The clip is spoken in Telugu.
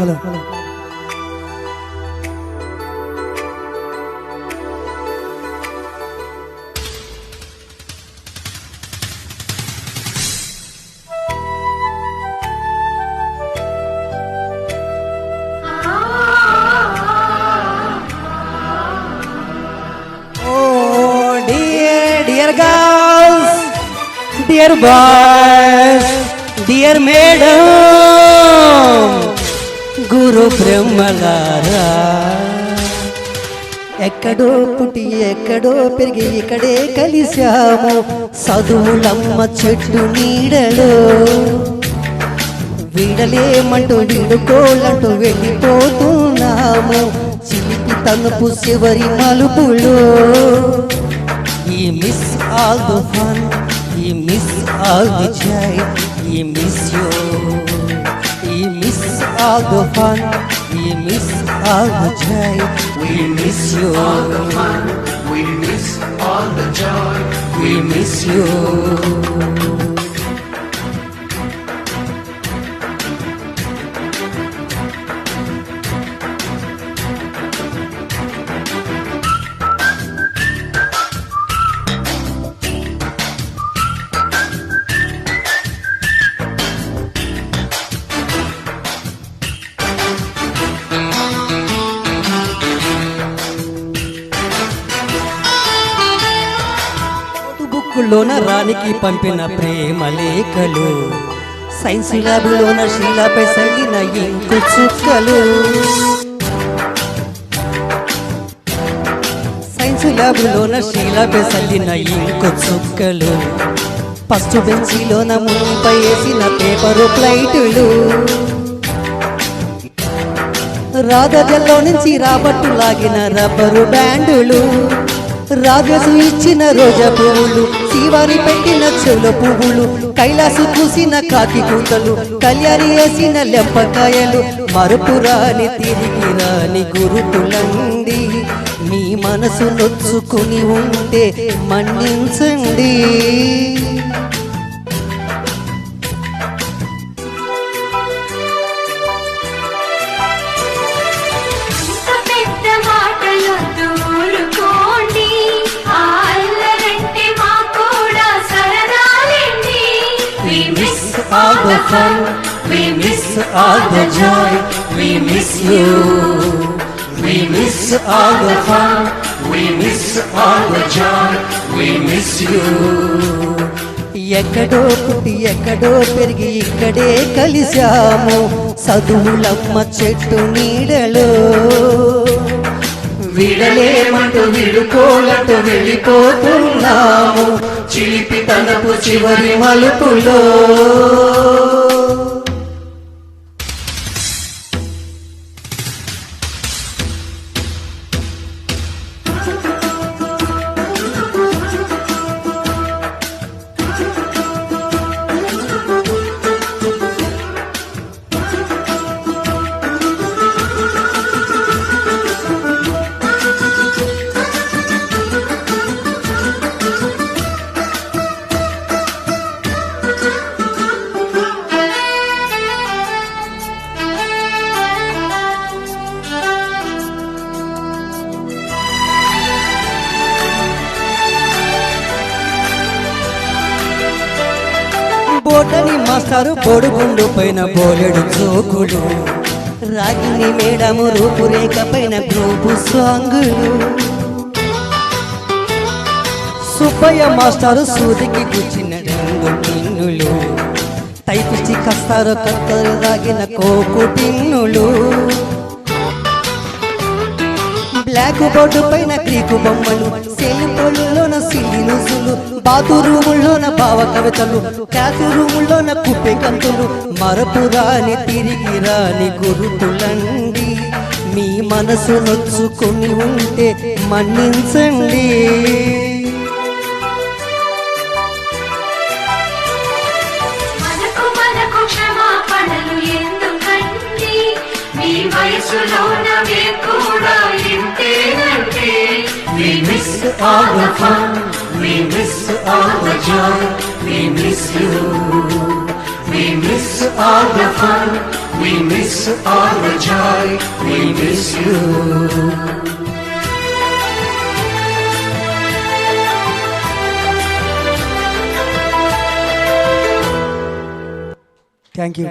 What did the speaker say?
Hello Dear boys, dear madam, గురు బ్రహ్మలారా, ఎక్కడో పుట్టి ఎక్కడో పెరిగి ఇక్కడే కలిశాము చదువులమ్మ చెట్టు నీడలో. వీడలేమంటూ వీడుకోలంటూ వెళ్ళిపోతున్నాము చిలిపి తనుపు చివరి మలుపులో. We miss all the fun, we miss all the joy, we miss you. We miss all the fun, we miss all the joy, we miss you. All the fun, we miss all the joy, we miss you. బుక్కులోన రానికి పంపిన ప్రేమ లేఖలు, సైన్స్ ల్యాబ్లోన శీలాపై సల్లిన ఇంకు చుక్కలు. సైన్స్ ల్యాబ్లోన శీలాపై సల్లిన ఇంకు చుక్కలు, ఫస్ట్ బెంచీలోన ముంపై వేసిన పేపరు ప్లైటులు, రాధజల్లో నుంచి రాబట్టు లాగిన రబ్బరు బ్యాండులు, రాజసు ఇచ్చిన రోజా పువ్వులు, శివారి పెట్టిన చెవుల పువ్వులు, కైలాసు కూసిన కాకి కూతలు, కళ్యాణి వేసిన లెంపకాయలు, మరుపు రాని తిరిగి రాని గురుతులండి. మీ మనసు నొచ్చుకుని ఉంటే మన్నించండి. all the fun, we miss all the joy, we miss you. We miss all the fun, we miss all the joy, we miss you. ఎక్కడో పుట్టి ఎక్కడో పెరిగి ఇక్కడే కలిశాము చదువులమ్మ చెట్టు నీడలో. వీడలేమంటూ వీడుకోలంటూ వెళ్ళిపోతున్నాము చిలిపి తనపు చివరి మలుపులో. బోటని మాస్టారు బోడుగుండు పైన బోలెడు జోకులు, రాగిని మేడము రూపురేఖ పైన గ్రూపు సాంగులు, సుబ్బయ్య మాస్టారు సూదికి కూర్చిన రెండు టిన్నులు, టైపిచ్చి కస్తారు కత్తరు రాగిన కోకు టిన్నులు, బ్లాక్ బోర్డు పైన క్రీకు బొమ్మలు, సెల్లులోన సిల్లి నుసులు, బాతురూముల్లోన భావ కవితలు, క్లాసు రూముల్లోన కుప్పే కంతులు, మరపు రాని తిరిగి రాని గురుతులండి. మీ మనసు నొచ్చుకొని ఉంటే మన్నించండి. క్షమాపణలు ఎందుకండి, మీ వయసులోన కూడా ఇంతేనండి. We miss all the fun, we miss all the joy, we miss you. We miss all the fun, We miss all the joy. We miss you. Thank you